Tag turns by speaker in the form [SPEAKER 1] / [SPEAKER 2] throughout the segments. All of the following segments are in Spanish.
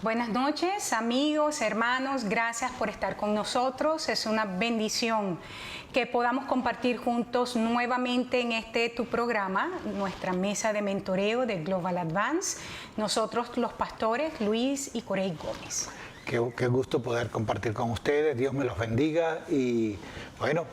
[SPEAKER 1] Buenas noches, amigos, hermanos, gracias por estar con nosotros. Es una bendición que podamos compartir juntos nuevamente en tu programa, nuestra mesa de mentoreo de Global Advance. Nosotros, los pastores Luis y Corey Gómez.
[SPEAKER 2] Qué gusto poder compartir con ustedes. Dios me los bendiga y bueno,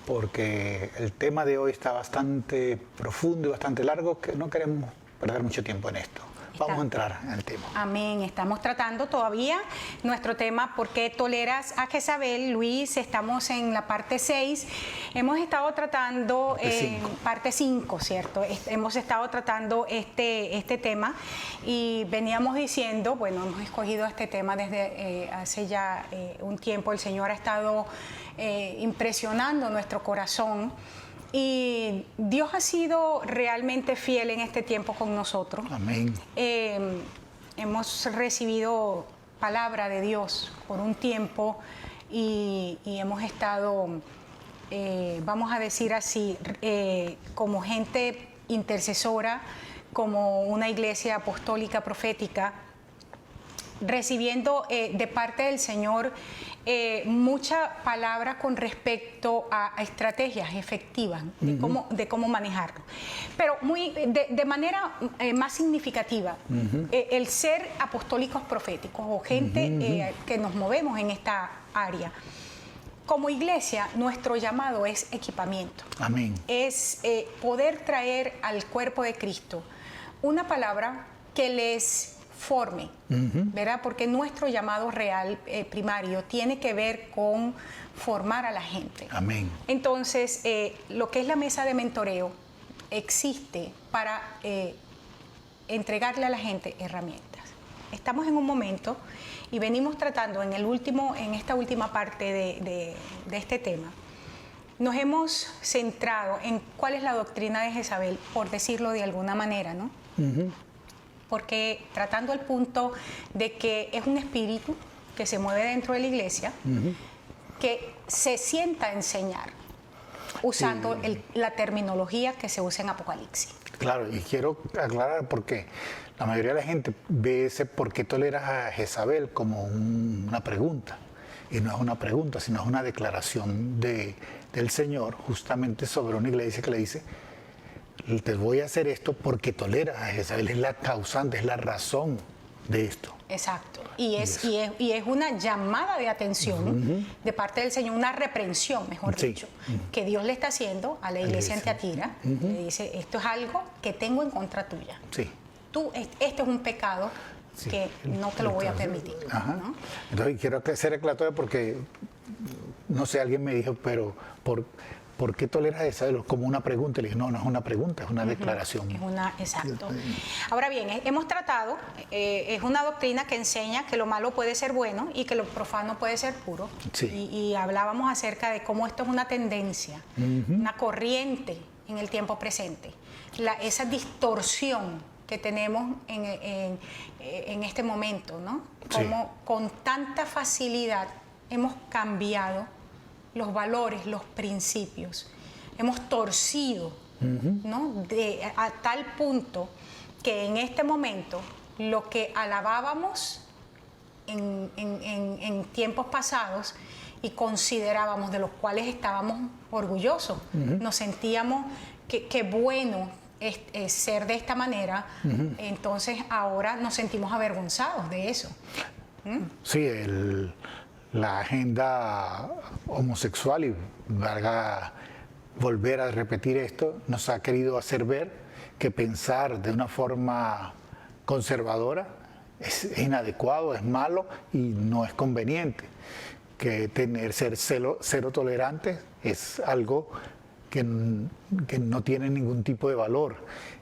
[SPEAKER 2] porque el tema de hoy está bastante profundo y bastante largo, que no queremos perder mucho tiempo en esto. Vamos a entrar en el tema.
[SPEAKER 1] Amén. Estamos tratando todavía nuestro tema, ¿por qué toleras a Jezabel? Luis, estamos en la parte 6. Hemos estado tratando, parte 5, ¿cierto? Hemos estado tratando este tema y veníamos diciendo, bueno, hemos escogido este tema desde hace ya un tiempo. El Señor ha estado impresionando nuestro corazón. Y Dios ha sido realmente fiel en este tiempo con nosotros.
[SPEAKER 2] Amén.
[SPEAKER 1] Hemos recibido palabra de Dios por un tiempo y hemos estado, vamos a decir así, como gente intercesora, como una iglesia apostólica profética, recibiendo de parte del Señor mucha palabra con respecto a estrategias efectivas de cómo manejarlo. Pero de manera más significativa, el ser apostólicos proféticos o gente que nos movemos en esta área. Como iglesia, nuestro llamado es equipamiento.
[SPEAKER 2] Amén.
[SPEAKER 1] Es poder traer al cuerpo de Cristo una palabra que les forme, ¿verdad? Porque nuestro llamado real primario tiene que ver con formar a la gente.
[SPEAKER 2] Amén.
[SPEAKER 1] Entonces, lo que es la mesa de mentoreo existe para entregarle a la gente herramientas. Estamos en un momento y venimos tratando en esta última parte de este tema. Nos hemos centrado en cuál es la doctrina de Jezabel, por decirlo de alguna manera, ¿no? Porque tratando el punto de que es un espíritu que se mueve dentro de la iglesia, que se sienta a enseñar, usando la terminología que se usa en Apocalipsis.
[SPEAKER 2] Claro, y quiero aclarar porque la mayoría de la gente ve ese ¿por qué toleras a Jezabel? Como una pregunta. Y no es una pregunta, sino es una declaración del Señor justamente sobre una iglesia que le dice: te voy a hacer esto porque toleras a Jezabel, es la causante, es la razón de esto.
[SPEAKER 1] Exacto. Y es una llamada de atención de parte del Señor, una reprensión, mejor dicho, que Dios le está haciendo a la iglesia en Tiatira. Le dice: esto es algo que tengo en contra tuya.
[SPEAKER 2] Sí.
[SPEAKER 1] Esto es un pecado que no te lo voy a permitir. ¿No?
[SPEAKER 2] Entonces quiero ser aclaratorio porque, no sé, alguien me dijo, pero ¿por qué toleras a Jezabel? Como una pregunta. Le dije, no es una pregunta, es una declaración.
[SPEAKER 1] Exacto. Ahora bien, hemos tratado, es una doctrina que enseña que lo malo puede ser bueno y que lo profano puede ser puro.
[SPEAKER 2] Sí.
[SPEAKER 1] Y hablábamos acerca de cómo esto es una tendencia, una corriente en el tiempo presente. Esa distorsión que tenemos en este momento, ¿no? Como con tanta facilidad hemos cambiado los valores, los principios. Hemos torcido, ¿no? A tal punto que en este momento lo que alabábamos en tiempos pasados y considerábamos, de los cuales estábamos orgullosos, nos sentíamos que bueno es ser de esta manera, entonces ahora nos sentimos avergonzados de eso.
[SPEAKER 2] Sí, la agenda homosexual, y valga volver a repetir esto, nos ha querido hacer ver que pensar de una forma conservadora es inadecuado, es malo y no es conveniente. Que ser cero tolerante es algo que no tiene ningún tipo de valor.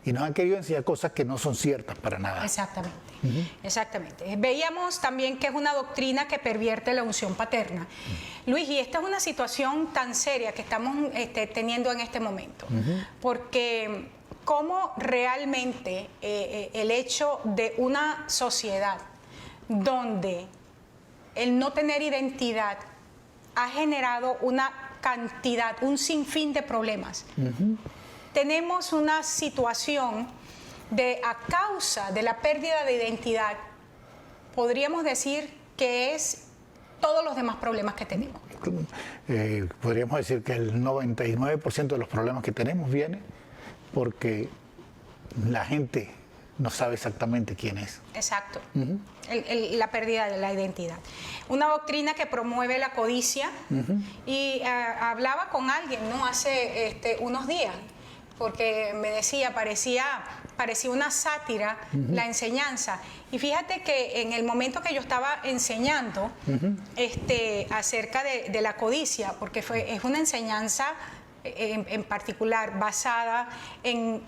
[SPEAKER 2] Y nos han querido enseñar cosas que no son ciertas para nada.
[SPEAKER 1] Exactamente. Exactamente. Veíamos también que es una doctrina que pervierte la unción paterna. Luis, y esta es una situación tan seria que estamos teniendo en este momento, porque cómo realmente el hecho de una sociedad donde el no tener identidad ha generado una cantidad, un sinfín de problemas. Tenemos una situación a causa de la pérdida de identidad, podríamos decir que es todos los demás problemas que tenemos.
[SPEAKER 2] Podríamos decir que el 99% de los problemas que tenemos viene porque la gente no sabe exactamente quién es.
[SPEAKER 1] Exacto. La pérdida de la identidad. Una doctrina que promueve la codicia. Y hablaba con alguien, ¿no?, hace unos días, porque me decía, parecía una sátira la enseñanza. Y fíjate que en el momento que yo estaba enseñando acerca de la codicia, porque es una enseñanza en particular basada en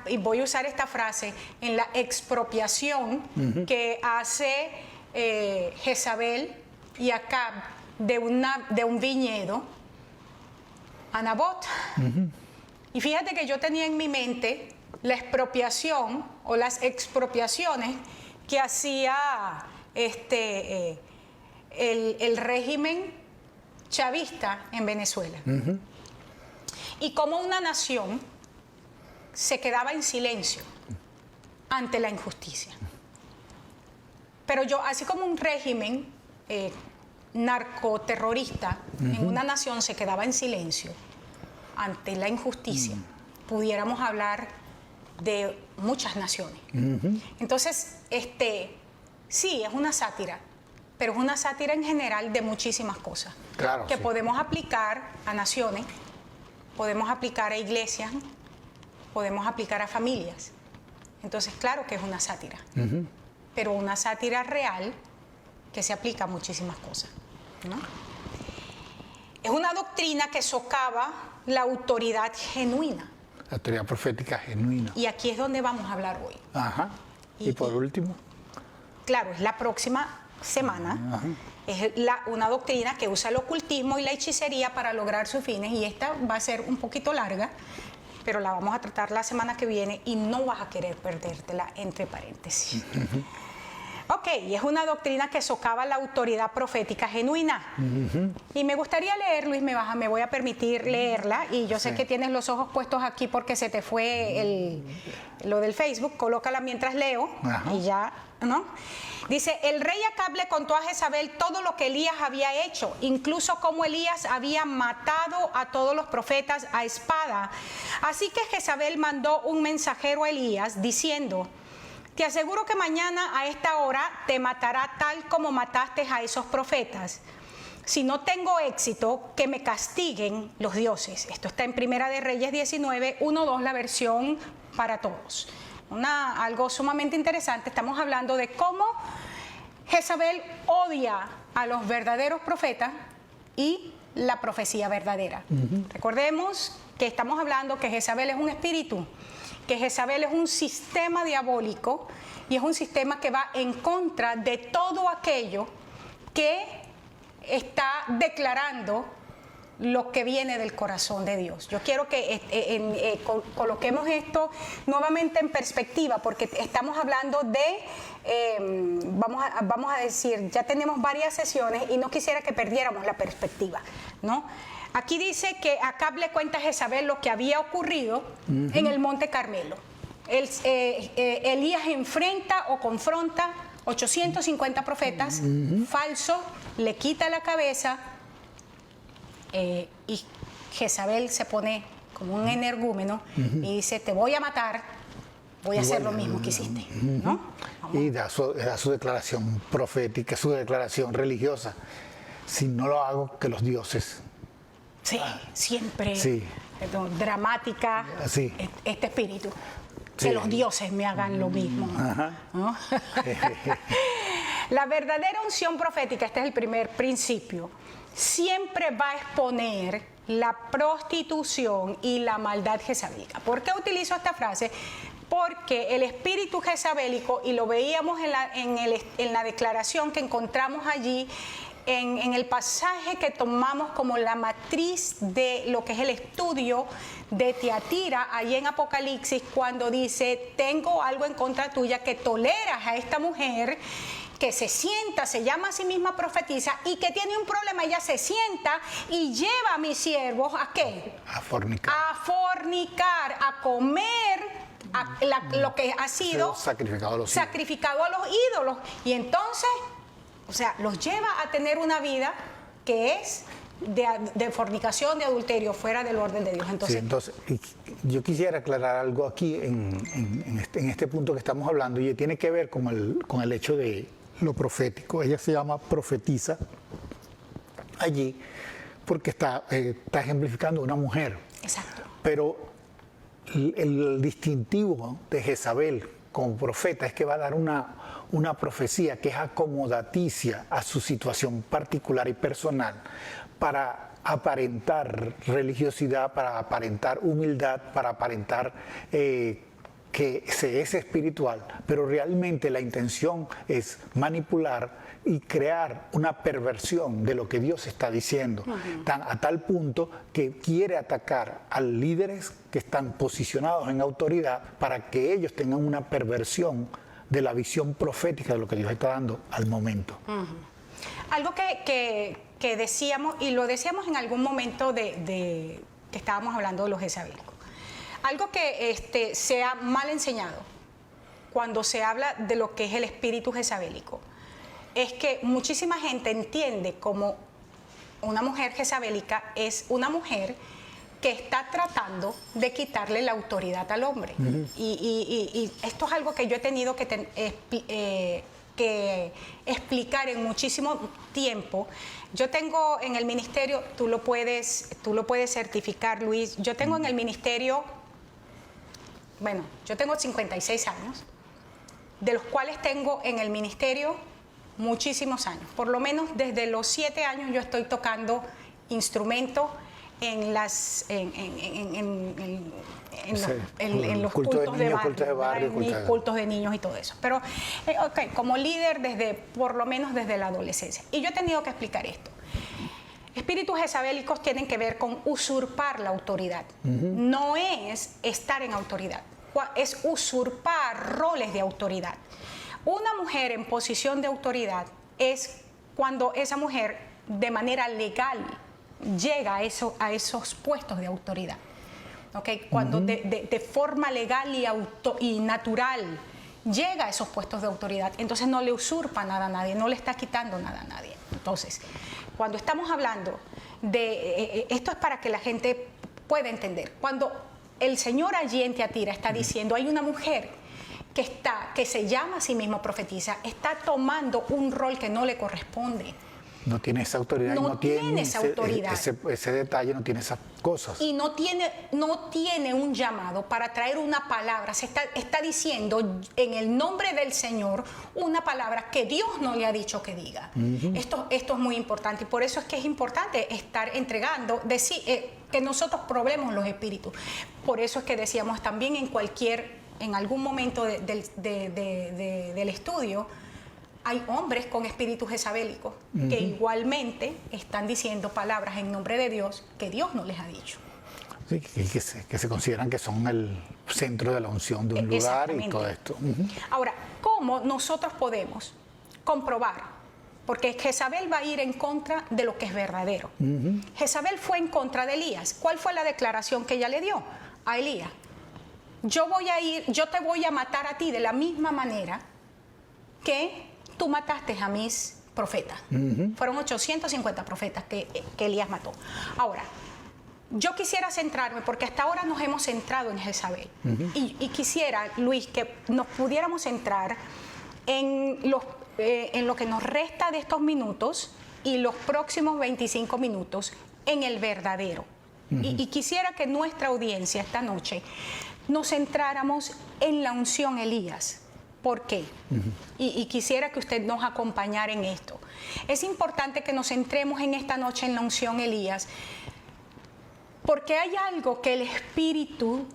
[SPEAKER 1] y voy a usar esta frase, en la expropiación que hace Jezabel y Acab de un viñedo a Nabot. Y fíjate que yo tenía en mi mente la expropiación o las expropiaciones que hacía el régimen chavista en Venezuela. Y cómo una nación se quedaba en silencio ante la injusticia. Pero así como un régimen narcoterrorista en una nación se quedaba en silencio ante la injusticia, pudiéramos hablar de muchas naciones. Entonces, sí, es una sátira, pero es una sátira en general de muchísimas cosas.
[SPEAKER 2] Claro,
[SPEAKER 1] que
[SPEAKER 2] sí.
[SPEAKER 1] podemos aplicar a naciones, podemos aplicar a iglesias, podemos aplicar a familias. Entonces, claro que es una sátira, pero una sátira real que se aplica a muchísimas cosas, ¿no? Es una doctrina que socava la autoridad genuina.
[SPEAKER 2] La autoridad profética genuina.
[SPEAKER 1] Y aquí es donde vamos a hablar hoy.
[SPEAKER 2] Ajá. Y por último.
[SPEAKER 1] Claro, es la próxima semana. Es una doctrina que usa el ocultismo y la hechicería para lograr sus fines, y esta va a ser un poquito larga, pero la vamos a tratar la semana que viene y no vas a querer perdértela, entre paréntesis. Ok, y es una doctrina que socava la autoridad profética genuina. Y me gustaría leer, Luis, me voy a permitir leerla, y yo sé que tienes los ojos puestos aquí porque se te fue lo del Facebook, colócala mientras leo, y ya, ¿no? Dice, el rey Acab le contó a Jezabel todo lo que Elías había hecho, incluso cómo Elías había matado a todos los profetas a espada. Así que Jezabel mandó un mensajero a Elías diciendo, te aseguro que mañana a esta hora te matará tal como mataste a esos profetas. Si no tengo éxito, que me castiguen los dioses. Esto está en Primera de Reyes 19, 1-2, la versión para todos. Algo sumamente interesante. Estamos hablando de cómo Jezabel odia a los verdaderos profetas y la profecía verdadera. Recordemos que estamos hablando que Jezabel es un espíritu, que Jezabel es un sistema diabólico y es un sistema que va en contra de todo aquello que está declarando lo que viene del corazón de Dios. Yo quiero que coloquemos esto nuevamente en perspectiva, porque estamos hablando de, vamos a decir, ya tenemos varias sesiones y no quisiera que perdiéramos la perspectiva, ¿no? Aquí dice que Acab le cuenta a Jezabel lo que había ocurrido en el Monte Carmelo. Elías enfrenta o confronta 850 profetas falsos, le quita la cabeza, y Jezabel se pone como un energúmeno y dice, te voy a matar, voy a hacer lo mismo que hiciste, ¿no?
[SPEAKER 2] Y da su declaración profética, su declaración religiosa. Si no lo hago, que los dioses...
[SPEAKER 1] Sí, siempre dramática, este espíritu. Que los dioses me hagan lo mismo, ¿no? La verdadera unción profética, este es el primer principio, siempre va a exponer la prostitución y la maldad jezabélica. ¿Por qué utilizo esta frase? Porque el espíritu jezabélico, y lo veíamos en la declaración que encontramos allí, en el pasaje que tomamos como la matriz de lo que es el estudio de Tiatira, allí en Apocalipsis, cuando dice, tengo algo en contra tuya, que toleras a esta mujer que se sienta, se llama a sí misma profetiza, y que tiene un problema. Ella se sienta y lleva a mis siervos, ¿a qué?
[SPEAKER 2] A fornicar.
[SPEAKER 1] A fornicar, a comer lo que ha sido
[SPEAKER 2] sacrificado a los
[SPEAKER 1] ídolos. Y entonces, o sea, los lleva a tener una vida que es de fornicación, de adulterio, fuera del orden de Dios.
[SPEAKER 2] Entonces, yo quisiera aclarar algo aquí en este punto que estamos hablando, y tiene que ver con el hecho de lo profético. Ella se llama profetisa allí porque está ejemplificando una mujer.
[SPEAKER 1] Exacto.
[SPEAKER 2] Pero el distintivo de Jezabel como profeta es que va a dar una profecía que es acomodaticia a su situación particular y personal, para aparentar religiosidad, para aparentar humildad, para aparentar que se es espiritual, pero realmente la intención es manipular y crear una perversión de lo que Dios está diciendo, a tal punto que quiere atacar a líderes que están posicionados en autoridad para que ellos tengan una perversión de la visión profética de lo que Dios está dando al momento.
[SPEAKER 1] Algo que decíamos, y lo decíamos en algún momento que estábamos hablando de los jezabélicos, algo que se ha mal enseñado cuando se habla de lo que es el espíritu jezabélico, es que muchísima gente entiende como una mujer jezabélica es una mujer que está tratando de quitarle la autoridad al hombre. Y esto es algo que yo he tenido que explicar en muchísimo tiempo. Yo tengo en el ministerio, tú lo puedes certificar, Luis, yo tengo en el ministerio, bueno, yo tengo 56 años, de los cuales tengo en el ministerio muchísimos años. Por lo menos desde los 7 años yo estoy tocando instrumentos en los cultos de barrio, cultos de niños y todo eso. Pero, como líder por lo menos desde la adolescencia. Y yo he tenido que explicar esto. Espíritus jezabélicos tienen que ver con usurpar la autoridad. No es estar en autoridad, es usurpar roles de autoridad. Una mujer en posición de autoridad es cuando esa mujer de manera legal llega a esos puestos de autoridad. ¿Okay? Cuando de forma legal y natural llega a esos puestos de autoridad, entonces no le usurpa nada a nadie, no le está quitando nada a nadie. Entonces, cuando estamos hablando de esto es para que la gente pueda entender. Cuando el Señor allí en Tiatira está diciendo, hay una mujer que se llama a sí misma profetisa, está tomando un rol que no le corresponde.
[SPEAKER 2] No tiene esa autoridad.
[SPEAKER 1] No tiene esa autoridad.
[SPEAKER 2] Ese detalle, no tiene esas cosas.
[SPEAKER 1] Y no tiene un llamado para traer una palabra. Está diciendo en el nombre del Señor una palabra que Dios no le ha dicho que diga. Esto es muy importante. Y por eso es que es importante estar entregando, que nosotros probemos los espíritus. Por eso es que decíamos también en algún momento del estudio, hay hombres con espíritus jezabélicos que igualmente están diciendo palabras en nombre de Dios que Dios no les ha dicho.
[SPEAKER 2] Sí, que se consideran que son el centro de la unción de un lugar y todo esto.
[SPEAKER 1] Ahora, ¿cómo nosotros podemos comprobar? Porque Jezabel va a ir en contra de lo que es verdadero. Jezabel fue en contra de Elías. ¿Cuál fue la declaración que ella le dio a Elías? Yo te voy a matar a ti de la misma manera que tú mataste a mis profetas. Fueron 850 profetas que Elías mató. Ahora, yo quisiera centrarme, porque hasta ahora nos hemos centrado en Jezabel, y quisiera, Luis, que nos pudiéramos centrar en lo que nos resta de estos minutos y los próximos 25 minutos en el verdadero. Y quisiera que nuestra audiencia esta noche nos centráramos en la unción Elías. ¿Por qué? Y quisiera que usted nos acompañara en esto. Es importante que nos centremos en esta noche en la unción Elías, porque hay algo que el Espíritu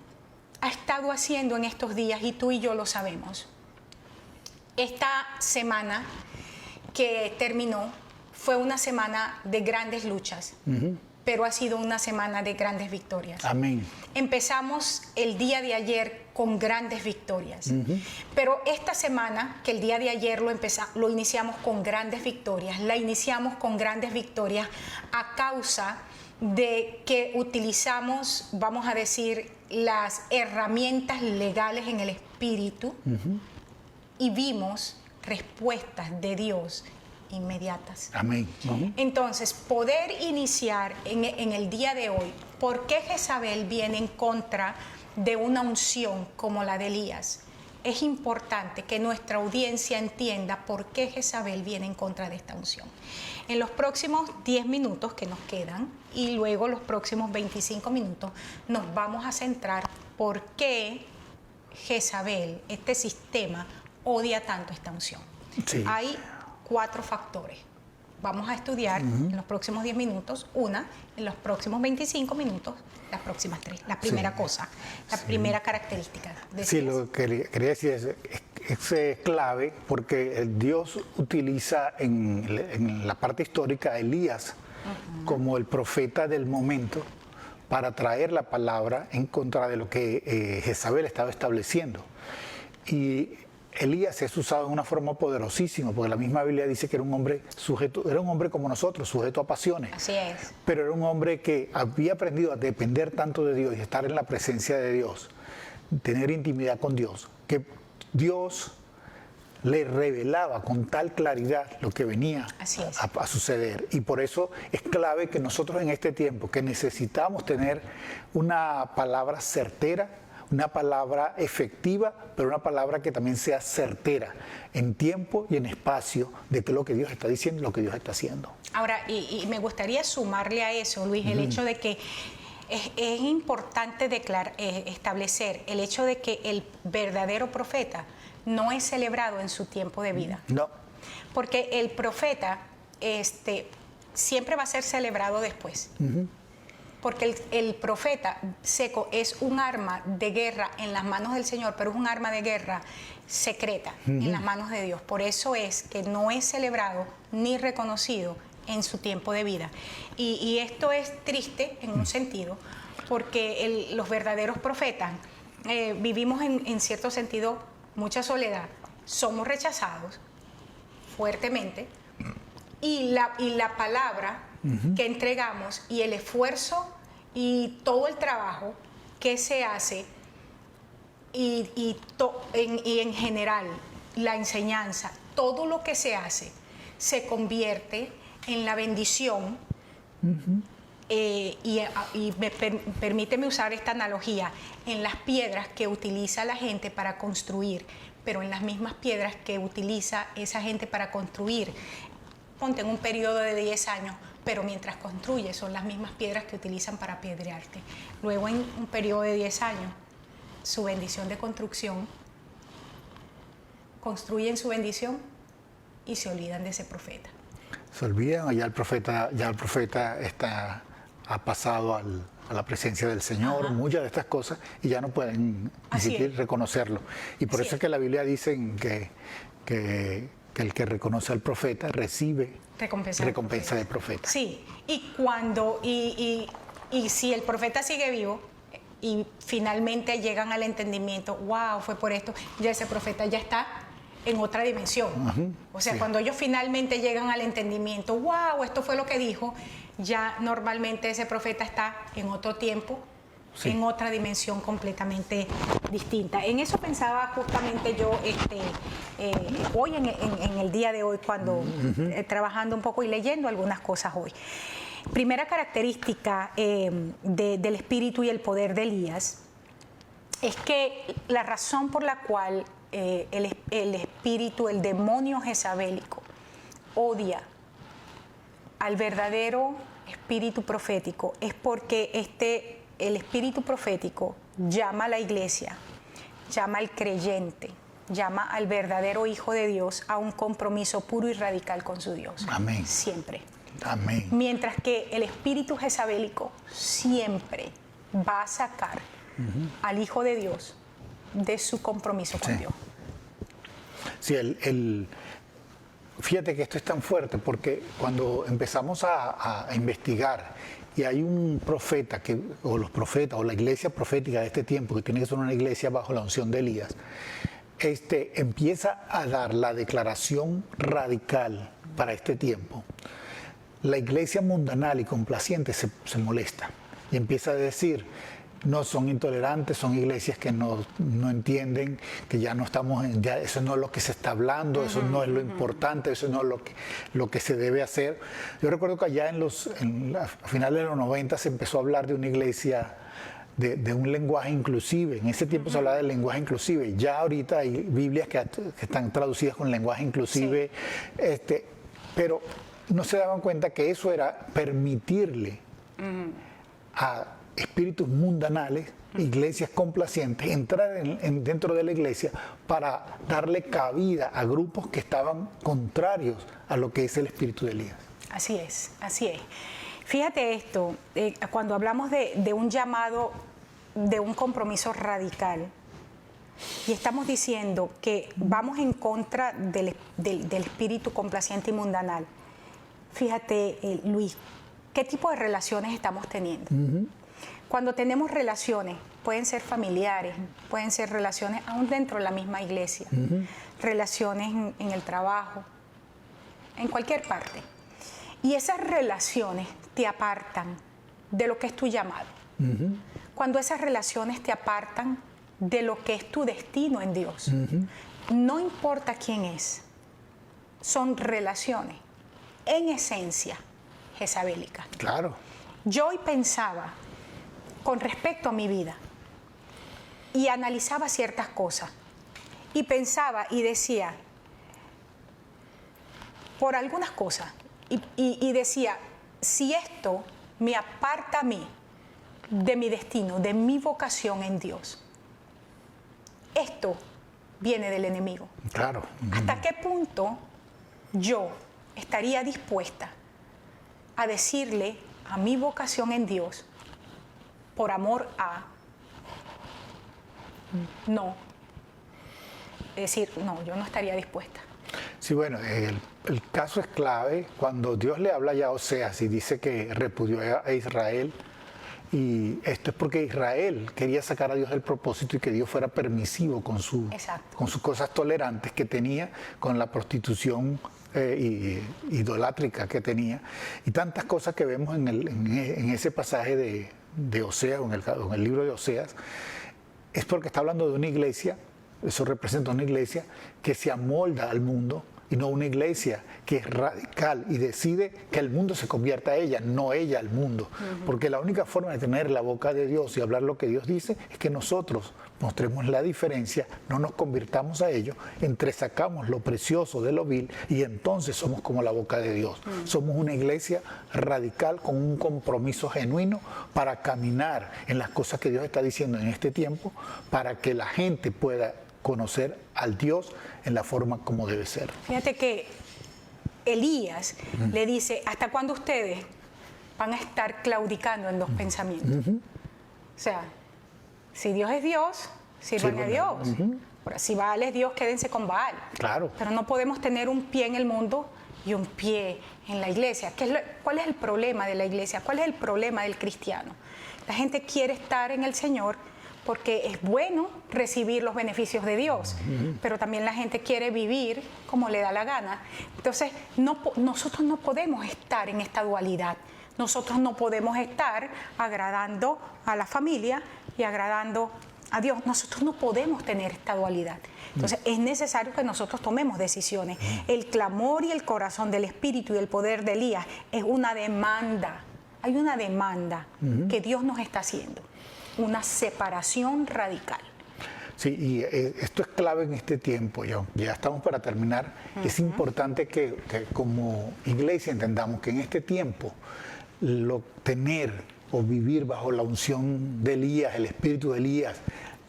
[SPEAKER 1] ha estado haciendo en estos días y tú y yo lo sabemos. Esta semana que terminó fue una semana de grandes luchas, pero ha sido una semana de grandes victorias.
[SPEAKER 2] Amén.
[SPEAKER 1] Empezamos el día de ayer con grandes victorias, pero esta semana, que el día de ayer lo iniciamos con grandes victorias, la iniciamos con grandes victorias a causa de que utilizamos, vamos a decir, las herramientas legales en el espíritu y vimos respuestas de Dios inmediatas.
[SPEAKER 2] Amén.
[SPEAKER 1] Entonces, poder iniciar en el día de hoy, ¿por qué Jezabel viene en contra de una unción como la de Elías? Es importante que nuestra audiencia entienda por qué Jezabel viene en contra de esta unción. En los próximos 10 minutos que nos quedan y luego los próximos 25 minutos nos vamos a centrar por qué Jezabel, este sistema, odia tanto esta unción.
[SPEAKER 2] Sí.
[SPEAKER 1] Hay 4 factores. Vamos a estudiar en los próximos 10 minutos una, en los próximos 25 minutos las próximas 3. La primera cosa, la primera característica.
[SPEAKER 2] Sí, lo que quería decir es clave porque Dios utiliza en la parte histórica a Elías como el profeta del momento para traer la palabra en contra de lo que Jezabel estaba estableciendo. Y Elías es usado de una forma poderosísima, porque la misma Biblia dice que era un hombre como nosotros, sujeto a pasiones.
[SPEAKER 1] Así es.
[SPEAKER 2] Pero era un hombre que había aprendido a depender tanto de Dios y estar en la presencia de Dios, tener intimidad con Dios, que Dios le revelaba con tal claridad lo que venía a suceder. Y por eso es clave que nosotros en este tiempo, que necesitamos tener una palabra certera, una palabra efectiva, pero una palabra que también sea certera en tiempo y en espacio de que lo que Dios está diciendo y lo que Dios está haciendo.
[SPEAKER 1] Ahora, y me gustaría sumarle a eso, Luis, el hecho de que es importante establecer el hecho de que el verdadero profeta no es celebrado en su tiempo de vida.
[SPEAKER 2] No.
[SPEAKER 1] Porque el profeta siempre va a ser celebrado después. Porque el profeta seco es un arma de guerra en las manos del Señor, pero es un arma de guerra secreta en las manos de Dios. Por eso es que no es celebrado ni reconocido en su tiempo de vida. Y esto es triste en un sentido, porque los verdaderos profetas vivimos en cierto sentido mucha soledad, somos rechazados fuertemente y la palabra que entregamos y el esfuerzo y todo el trabajo que se hace y en general la enseñanza, todo lo que se hace se convierte en la bendición. Permíteme usar esta analogía, en las piedras que utiliza la gente para construir, pero en las mismas piedras que utiliza esa gente para construir, ponte en un periodo de 10 años, pero mientras construye son las mismas piedras que utilizan para apedrearte. Luego en un periodo de 10 años, su bendición de construcción, construyen su bendición y se olvidan de ese profeta.
[SPEAKER 2] Se olvidan, ya el profeta ha pasado a la presencia del Señor, muchas de estas cosas, y ya no pueden ni siquiera reconocerlo. Y por eso es que la Biblia dice que el que reconoce al profeta recibe recompensa del profeta.
[SPEAKER 1] Sí, y si el profeta sigue vivo y finalmente llegan al entendimiento, wow, fue por esto, ya ese profeta ya está en otra dimensión. O sea, cuando ellos finalmente llegan al entendimiento, wow, esto fue lo que dijo, ya normalmente ese profeta está en otro tiempo, en otra dimensión completamente distinta. En eso pensaba justamente yo hoy, en el día de hoy, cuando trabajando un poco y leyendo algunas cosas hoy. Primera característica del espíritu y el poder de Elías es que la razón por la cual el espíritu, el demonio jezabélico, odia al verdadero espíritu profético es porque el espíritu profético llama a la iglesia, llama al creyente, llama al verdadero Hijo de Dios a un compromiso puro y radical con su Dios.
[SPEAKER 2] Amén.
[SPEAKER 1] Siempre.
[SPEAKER 2] Amén.
[SPEAKER 1] Mientras que el espíritu jezabélico siempre va a sacar al Hijo de Dios de su compromiso con Dios.
[SPEAKER 2] Sí, fíjate que esto es tan fuerte porque cuando empezamos a investigar y hay un profeta, o los profetas, o la iglesia profética de este tiempo, que tiene que ser una iglesia bajo la unción de Elías, empieza a dar la declaración radical para este tiempo. La iglesia mundanal y complaciente se molesta y empieza a decir no son intolerantes, son iglesias que no entienden que ya no estamos, ya eso no es lo que se está hablando, eso no es lo importante, eso no es lo que se debe hacer. Yo recuerdo que allá a finales de los 90 se empezó a hablar de una iglesia de un lenguaje inclusive. En ese tiempo se hablaba del lenguaje inclusive. Ya ahorita hay Biblias que están traducidas con lenguaje inclusive, sí. Pero no se daban cuenta que eso era permitirle a espíritus mundanales, iglesias complacientes, entrar dentro de la iglesia para darle cabida a grupos que estaban contrarios a lo que es el espíritu de Elías.
[SPEAKER 1] Así es, así es. Fíjate esto, cuando hablamos de un llamado, de un compromiso radical, y estamos diciendo que vamos en contra del espíritu complaciente y mundanal, fíjate, Luis, ¿qué tipo de relaciones estamos teniendo? Cuando tenemos relaciones, pueden ser familiares, pueden ser relaciones aún dentro de la misma iglesia, relaciones en el trabajo, en cualquier parte. Y esas relaciones te apartan de lo que es tu llamado. Cuando esas relaciones te apartan de lo que es tu destino en Dios, no importa quién es, son relaciones en esencia jezabélicas.
[SPEAKER 2] Claro.
[SPEAKER 1] Yo hoy pensaba con respecto a mi vida y analizaba ciertas cosas y pensaba y decía por algunas cosas y decía, si esto me aparta a mí de mi destino, de mi vocación en Dios, esto viene del enemigo.
[SPEAKER 2] Claro.
[SPEAKER 1] ¿Hasta qué punto yo estaría dispuesta a decirle a mi vocación en Dios, por amor a, no? Es decir, no, yo no estaría dispuesta.
[SPEAKER 2] Sí, bueno, el caso es clave cuando Dios le habla ya a Oseas y dice que repudió a Israel. Y esto es porque Israel quería sacar a Dios del propósito y que Dios fuera permisivo con sus cosas tolerantes que tenía, con la prostitución idolátrica que tenía, y tantas cosas que vemos en ese pasaje de Oseas, en el libro de Oseas. Es porque está hablando de una iglesia, eso representa una iglesia que se amolda al mundo, y no una iglesia que es radical y decide que el mundo se convierta a ella, no ella al mundo. Porque la única forma de tener la boca de Dios y hablar lo que Dios dice es que nosotros mostremos la diferencia, no nos convirtamos a ello, entresacamos lo precioso de lo vil y entonces somos como la boca de Dios. Somos una iglesia radical con un compromiso genuino para caminar en las cosas que Dios está diciendo en este tiempo, para que la gente pueda conocer al Dios en la forma como debe ser.
[SPEAKER 1] Fíjate que Elías le dice, ¿hasta cuándo ustedes van a estar claudicando en dos pensamientos? O sea, si Dios es Dios, sirvan a Dios. Ahora, si Baal es Dios, quédense con Baal.
[SPEAKER 2] Claro.
[SPEAKER 1] Pero no podemos tener un pie en el mundo y un pie en la iglesia. ¿Cuál es el problema de la iglesia? ¿Cuál es el problema del cristiano? La gente quiere estar en el Señor porque es bueno recibir los beneficios de Dios, pero también la gente quiere vivir como le da la gana. Entonces, nosotros no podemos estar en esta dualidad. Nosotros no podemos estar agradando a la familia y agradando a Dios. Nosotros no podemos tener esta dualidad. Entonces, es necesario que nosotros tomemos decisiones. El clamor y el corazón del Espíritu y el poder de Elías es una demanda. Hay una demanda que Dios nos está haciendo. Una separación radical.
[SPEAKER 2] Sí, y esto es clave en este tiempo, ya estamos para terminar. Es importante que como iglesia entendamos que en este tiempo tener o vivir bajo la unción de Elías, el espíritu de Elías,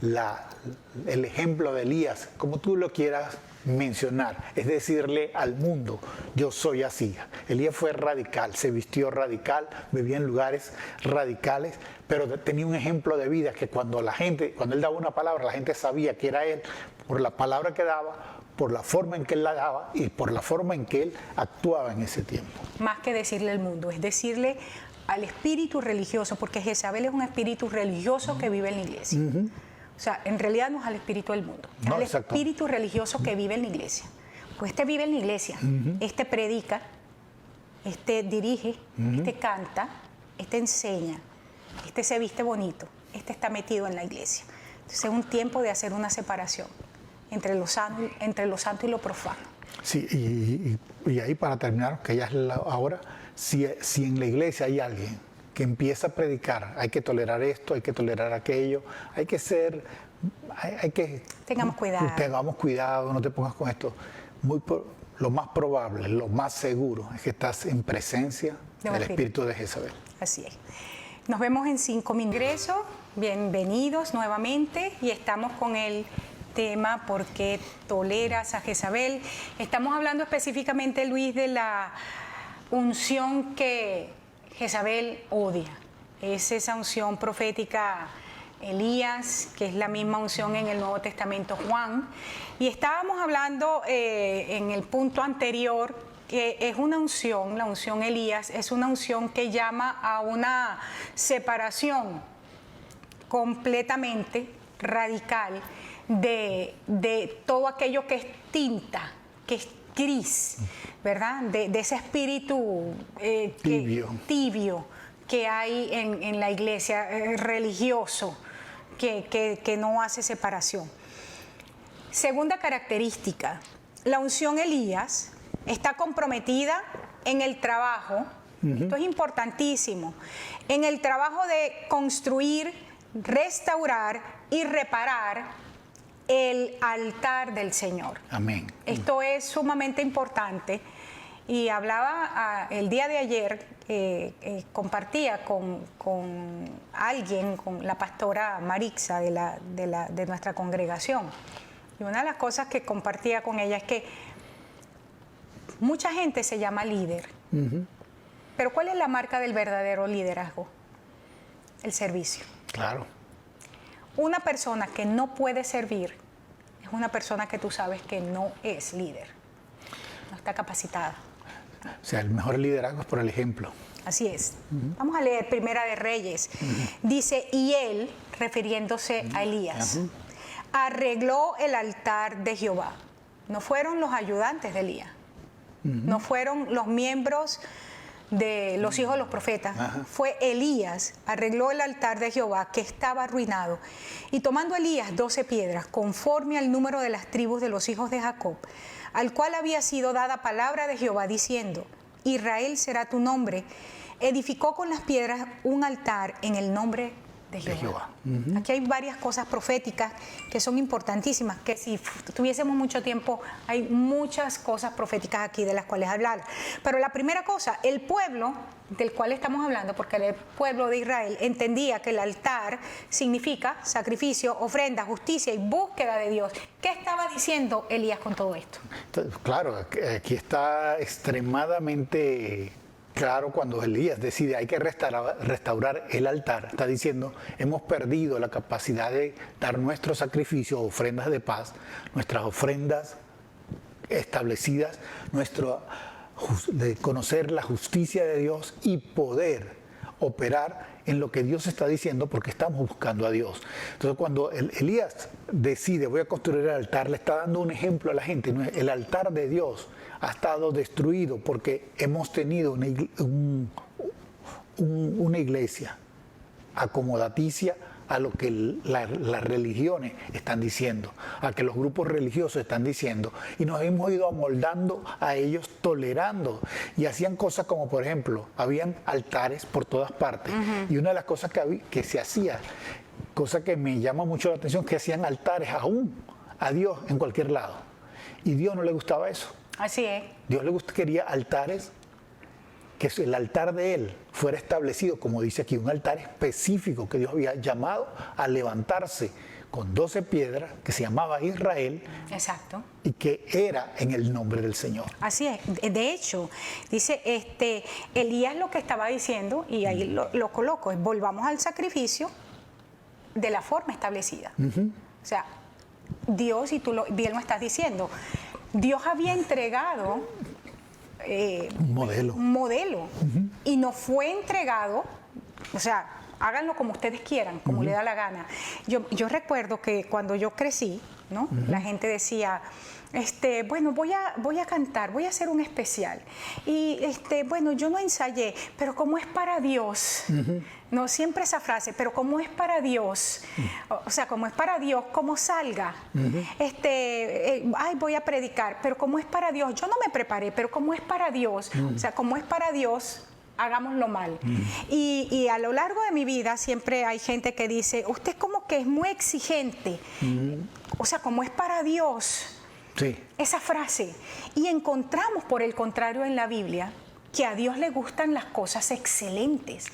[SPEAKER 2] el ejemplo de Elías, como tú lo quieras mencionar, es decirle al mundo, yo soy así. Elías fue radical, se vistió radical, vivía en lugares radicales, pero tenía un ejemplo de vida que cuando él daba una palabra, la gente sabía que era él, por la palabra que daba, por la forma en que él la daba y por la forma en que él actuaba en ese tiempo.
[SPEAKER 1] Más que decirle al mundo, es decirle al espíritu religioso, porque Jezabel es un espíritu religioso que vive en la iglesia. O sea, en realidad no es al espíritu del mundo, es al espíritu religioso que vive en la iglesia. Pues este vive en la iglesia, este predica, este dirige, este canta, este enseña, este se viste bonito, este está metido en la iglesia. Entonces es un tiempo de hacer una separación entre lo santo y lo profano.
[SPEAKER 2] Sí, y ahí para terminar, que ya es la hora, si en la iglesia hay alguien que empieza a predicar, hay que tolerar esto, hay que tolerar aquello, hay que
[SPEAKER 1] tengamos
[SPEAKER 2] cuidado, no te pongas con esto. Lo más probable, lo más seguro es que estás en presencia del espíritu de Jezabel.
[SPEAKER 1] Así es. Nos vemos en 5 minutos. Bienvenidos nuevamente y estamos con el tema ¿por qué toleras a Jezabel? Estamos hablando específicamente, Luis, de la unción que Jezabel odia. Es esa unción profética Elías, que es la misma unción en el Nuevo Testamento Juan. Y estábamos hablando en el punto anterior que es una unción, la unción Elías, es una unción que llama a una separación completamente radical de todo aquello que es tinta, que es gris, ¿verdad? De ese espíritu tibio que hay en la iglesia, religioso, que no hace separación. Segunda característica, la unción Elías está comprometida en el trabajo, esto es importantísimo, en el trabajo de construir, restaurar y reparar el altar del Señor.
[SPEAKER 2] Amén.
[SPEAKER 1] Esto es sumamente importante y hablaba el día de ayer, compartía con alguien, con la pastora Marixa de nuestra congregación, y una de las cosas que compartía con ella es que mucha gente se llama líder, pero ¿cuál es la marca del verdadero liderazgo? El servicio.
[SPEAKER 2] Claro.
[SPEAKER 1] Una persona que no puede servir es una persona que tú sabes que no es líder, no está capacitada.
[SPEAKER 2] O sea, el mejor liderazgo es por el ejemplo.
[SPEAKER 1] Así es. Vamos a leer Primera de Reyes. Dice, y él, refiriéndose a Elías, arregló el altar de Jehová. No fueron los ayudantes de Elías, no fueron los miembros de los hijos de los profetas, fue Elías, arregló el altar de Jehová que estaba arruinado, y tomando Elías 12 piedras, conforme al número de las tribus de los hijos de Jacob, al cual había sido dada palabra de Jehová, diciendo, Israel será tu nombre, edificó con las piedras un altar en el nombre de Jehová. Aquí hay varias cosas proféticas que son importantísimas, que si tuviésemos mucho tiempo, hay muchas cosas proféticas aquí de las cuales hablar. Pero la primera cosa, el pueblo del cual estamos hablando, porque el pueblo de Israel entendía que el altar significa sacrificio, ofrenda, justicia y búsqueda de Dios. ¿Qué estaba diciendo Elías con todo esto?
[SPEAKER 2] Claro, aquí está extremadamente claro cuando Elías decide hay que restaurar el altar. Está diciendo, hemos perdido la capacidad de dar nuestros sacrificios, ofrendas de paz, nuestras ofrendas establecidas, de conocer la justicia de Dios y poder operar en lo que Dios está diciendo porque estamos buscando a Dios. Entonces cuando Elías decide voy a construir el altar, le está dando un ejemplo a la gente. El altar de Dios ha estado destruido porque hemos tenido una iglesia acomodaticia a lo que las religiones están diciendo, a que los grupos religiosos están diciendo, y nos hemos ido amoldando a ellos, tolerando, y hacían cosas como, por ejemplo, habían altares por todas partes, y una de las cosas que se hacía, cosa que me llama mucho la atención, que hacían altares aún a Dios en cualquier lado, y Dios no le gustaba eso.
[SPEAKER 1] Así es.
[SPEAKER 2] Dios quería altares, que el altar de Él fuera establecido, como dice aquí, un altar específico que Dios había llamado a levantarse con 12 piedras, que se llamaba Israel.
[SPEAKER 1] Exacto.
[SPEAKER 2] Y que era en el nombre del Señor.
[SPEAKER 1] Así es. De hecho, dice, Elías lo que estaba diciendo, y ahí lo coloco, es volvamos al sacrificio de la forma establecida. O sea, Dios, y tú bien lo estás diciendo, Dios había entregado un modelo y no fue entregado, o sea, háganlo como ustedes quieran, como le da la gana. Yo recuerdo que cuando yo crecí, ¿no? La gente decía, bueno, voy a cantar, voy a hacer un especial. Y bueno, yo no ensayé, pero como es para Dios, no siempre esa frase, pero como es para Dios, o sea, como es para Dios, como salga. Ay, voy a predicar, pero como es para Dios, yo no me preparé, pero como es para Dios, o sea, como es para Dios, hagámoslo mal. Y a lo largo de mi vida siempre hay gente que dice, usted como que es muy exigente, o sea, como es para Dios.
[SPEAKER 2] Sí.
[SPEAKER 1] Esa frase. Y encontramos, por el contrario, en la Biblia, que a Dios le gustan las cosas excelentes.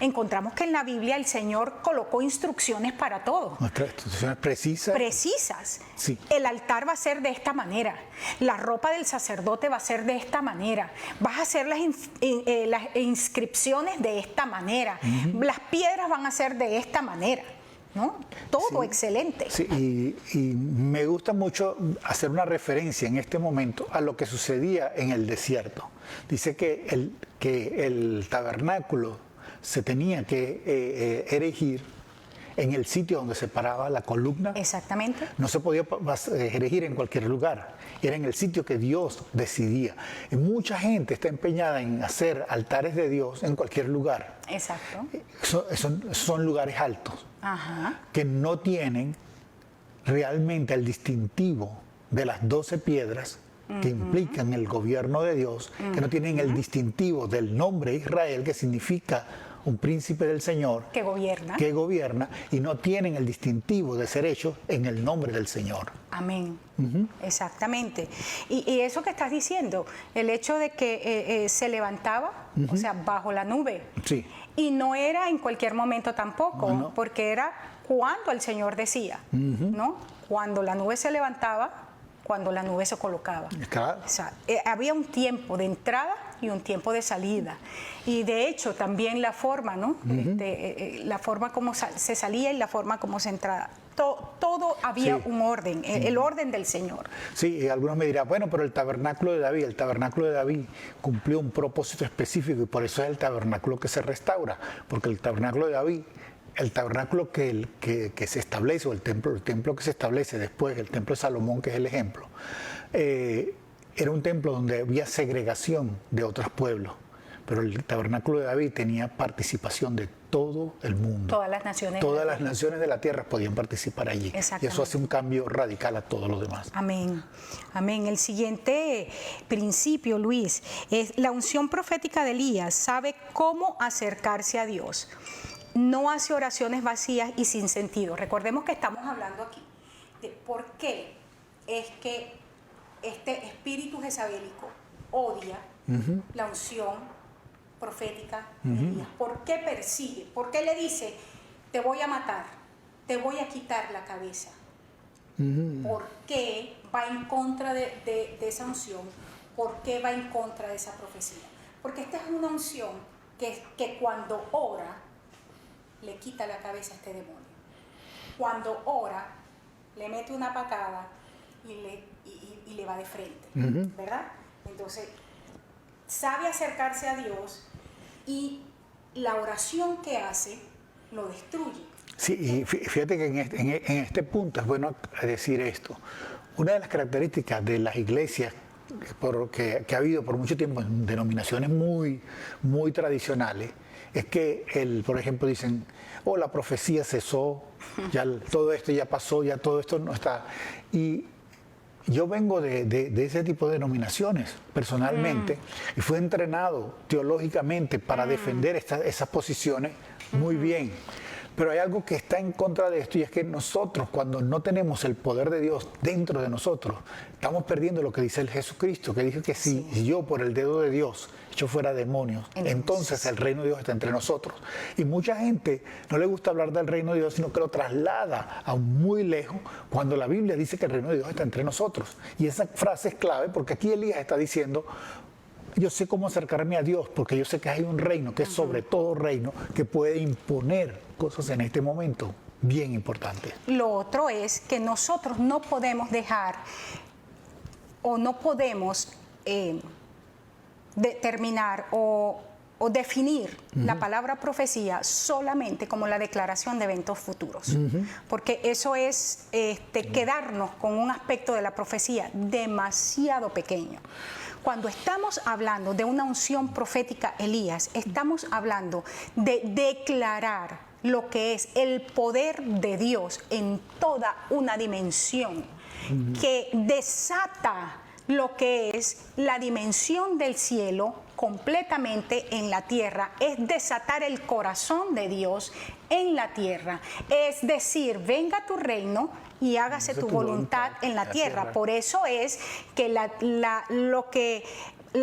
[SPEAKER 1] Encontramos que en la Biblia el Señor colocó instrucciones para todo.
[SPEAKER 2] Nuestras instrucciones precisas.
[SPEAKER 1] Precisas.
[SPEAKER 2] Sí.
[SPEAKER 1] El altar va a ser de esta manera. La ropa del sacerdote va a ser de esta manera. Vas a hacer las inscripciones de esta manera. Las piedras van a ser de esta manera. ¿No? Todo
[SPEAKER 2] sí,
[SPEAKER 1] excelente.
[SPEAKER 2] Sí, y me gusta mucho hacer una referencia en este momento a lo que sucedía en el desierto. Dice que el tabernáculo se tenía que erigir en el sitio donde se paraba la columna.
[SPEAKER 1] Exactamente.
[SPEAKER 2] No se podía erigir en cualquier lugar. Era en el sitio que Dios decidía. Y mucha gente está empeñada en hacer altares de Dios en cualquier lugar.
[SPEAKER 1] Exacto.
[SPEAKER 2] Son lugares altos.
[SPEAKER 1] Ajá.
[SPEAKER 2] Que no tienen realmente el distintivo de las 12 piedras que implican el gobierno de Dios, que no tienen el distintivo del nombre Israel, que significa un príncipe del Señor
[SPEAKER 1] que
[SPEAKER 2] gobierna, y no tienen el distintivo de ser hechos en el nombre del Señor.
[SPEAKER 1] Amén. Exactamente. Y eso que estás diciendo, el hecho de que se levantaba, o sea, bajo la nube.
[SPEAKER 2] Sí.
[SPEAKER 1] Y no era en cualquier momento tampoco, no. Porque era cuando el Señor decía, ¿no? Cuando la nube se levantaba, cuando la nube se colocaba.
[SPEAKER 2] Claro.
[SPEAKER 1] O sea, había un tiempo de entrada y un tiempo de salida. Y de hecho también la forma, ¿no? La forma como se salía y la forma como se entraba. Todo había un orden, el orden del Señor.
[SPEAKER 2] Sí, y algunos me dirán, bueno, pero el tabernáculo de David cumplió un propósito específico y por eso es el tabernáculo que se restaura, porque el tabernáculo de David, el tabernáculo que se establece, o el templo que se establece después, el templo de Salomón, que es el ejemplo, era un templo donde había segregación de otros pueblos, pero el tabernáculo de David tenía participación de todo el mundo.
[SPEAKER 1] Todas las naciones.
[SPEAKER 2] Todas las naciones de la tierra podían participar allí. Y eso hace un cambio radical a todos los demás.
[SPEAKER 1] Amén. Amén. El siguiente principio, Luis, es la unción profética de Elías. Sabe cómo acercarse a Dios. No hace oraciones vacías y sin sentido. Recordemos que estamos hablando aquí de por qué es que este espíritu jezabelico odia la unción profética de Elías. ¿Por qué persigue? ¿Por qué le dice, te voy a matar, te voy a quitar la cabeza? ¿Por qué va en contra de esa unción? ¿Por qué va en contra de esa profecía? Porque esta es una unción que cuando ora, le quita la cabeza a este demonio. Cuando ora, le mete una patada y le va de frente, ¿verdad? Entonces, sabe acercarse a Dios y la oración que hace lo destruye.
[SPEAKER 2] Sí, y fíjate que en este punto es bueno decir esto. Una de las características de las iglesias que ha habido por mucho tiempo en denominaciones muy tradicionales es que, por ejemplo, dicen, la profecía cesó, ya todo esto ya pasó, ya todo esto no está. Y yo vengo de ese tipo de denominaciones personalmente y fui entrenado teológicamente para defender esas posiciones muy bien. Pero hay algo que está en contra de esto y es que nosotros, cuando no tenemos el poder de Dios dentro de nosotros, estamos perdiendo lo que dice el Jesucristo, que dice que si yo por el dedo de Dios echo fuera demonios, entonces el reino de Dios está entre nosotros. Y mucha gente no le gusta hablar del reino de Dios, sino que lo traslada a muy lejos, cuando la Biblia dice que el reino de Dios está entre nosotros. Y esa frase es clave porque aquí Elías está diciendo, yo sé cómo acercarme a Dios, porque yo sé que hay un reino que es sobre todo reino, que puede imponer cosas en este momento bien importantes.
[SPEAKER 1] Lo otro es que nosotros no podemos dejar o no podemos determinar o o definir la palabra profecía solamente como la declaración de eventos futuros, porque eso es quedarnos con un aspecto de la profecía demasiado pequeño. Cuando estamos hablando de una unción profética, Elías, estamos hablando de declarar lo que es el poder de Dios en toda una dimensión que desata lo que es la dimensión del cielo completamente en la tierra, es desatar el corazón de Dios en la tierra, es decir, venga tu reino y hágase tu voluntad en la tierra. Por eso es que la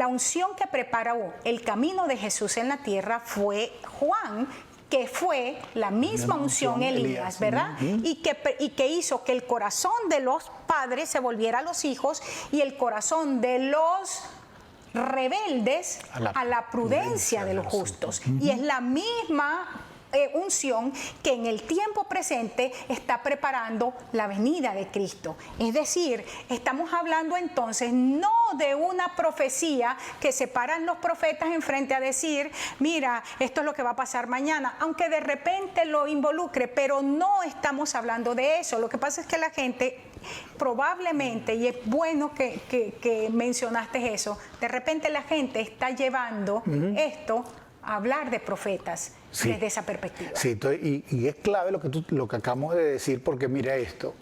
[SPEAKER 1] unción que preparó el camino de Jesús en la tierra fue Juan, que fue la misma unción Elías, ¿verdad? Y que hizo que el corazón de los padres se volviera a los hijos y el corazón de los rebeldes a la prudencia de los justos. Y es la misma unción que en el tiempo presente está preparando la venida de Cristo. Es decir, estamos hablando entonces no de una profecía que se paran los profetas enfrente a decir, mira, esto es lo que va a pasar mañana, aunque de repente lo involucre, pero no estamos hablando de eso. Lo que pasa es que la gente probablemente, y es bueno que mencionaste eso, de repente la gente está llevando esto a hablar de profetas desde esa perspectiva.
[SPEAKER 2] Sí, y es clave lo que acabamos de decir, porque mira esto,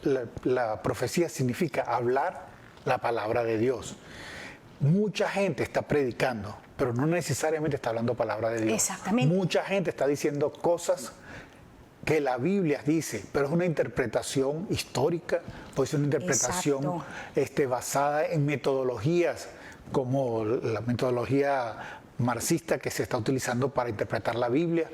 [SPEAKER 2] la profecía significa hablar la palabra de Dios. Mucha gente está predicando, pero no necesariamente está hablando palabra de Dios.
[SPEAKER 1] Exactamente.
[SPEAKER 2] Mucha gente está diciendo cosas que la Biblia dice, pero es una interpretación histórica, puede ser una interpretación basada en metodologías como la metodología marxista que se está utilizando para interpretar la Biblia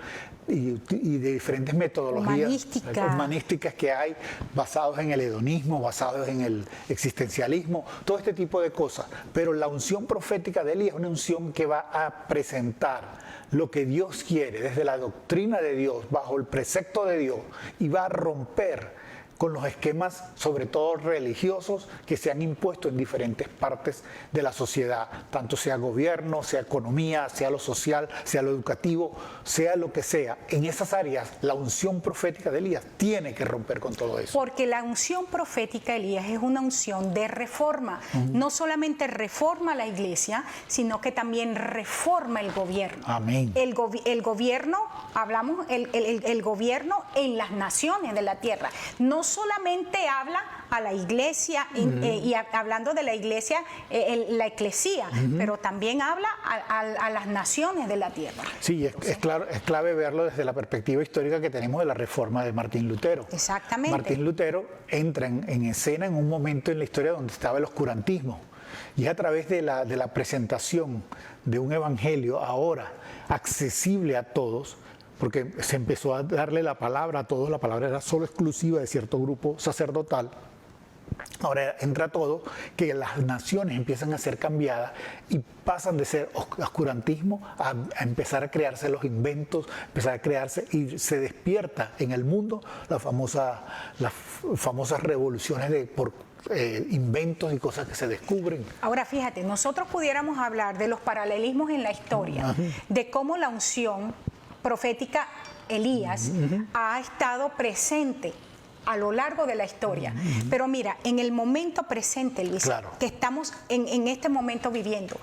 [SPEAKER 2] y de diferentes metodologías humanísticas que hay basados en el hedonismo, basados en el existencialismo, todo este tipo de cosas. Pero la unción profética de Elías es una unción que va a presentar lo que Dios quiere desde la doctrina de Dios, bajo el precepto de Dios, y va a romper con los esquemas, sobre todo religiosos, que se han impuesto en diferentes partes de la sociedad, tanto sea gobierno, sea economía, sea lo social, sea lo educativo, sea lo que sea. En esas áreas, la unción profética de Elías tiene que romper con todo eso.
[SPEAKER 1] Porque la unción profética de Elías es una unción de reforma. No solamente reforma la iglesia, sino que también reforma el gobierno.
[SPEAKER 2] Amén.
[SPEAKER 1] El gobierno, hablamos, el gobierno en las naciones de la tierra. No solamente habla a la iglesia, y hablando de la iglesia, la eclesía, pero también habla a las naciones de la tierra.
[SPEAKER 2] Sí, es clave verlo desde la perspectiva histórica que tenemos de la reforma de Martín Lutero.
[SPEAKER 1] Exactamente.
[SPEAKER 2] Martín Lutero entra en escena en un momento en la historia donde estaba el oscurantismo, y a través de la presentación de un evangelio ahora accesible a todos, porque se empezó a darle la palabra a todos, la palabra era solo exclusiva de cierto grupo sacerdotal. Ahora entra todo, que las naciones empiezan a ser cambiadas y pasan de ser oscurantismo a empezar a crearse los inventos, empezar a crearse, y se despierta en el mundo las famosas revoluciones por inventos y cosas que se descubren.
[SPEAKER 1] Ahora fíjate, nosotros pudiéramos hablar de los paralelismos en la historia, de cómo la unción profética Elías ha estado presente a lo largo de la historia. Pero mira, en el momento presente, Luis, que estamos en este momento viviendo,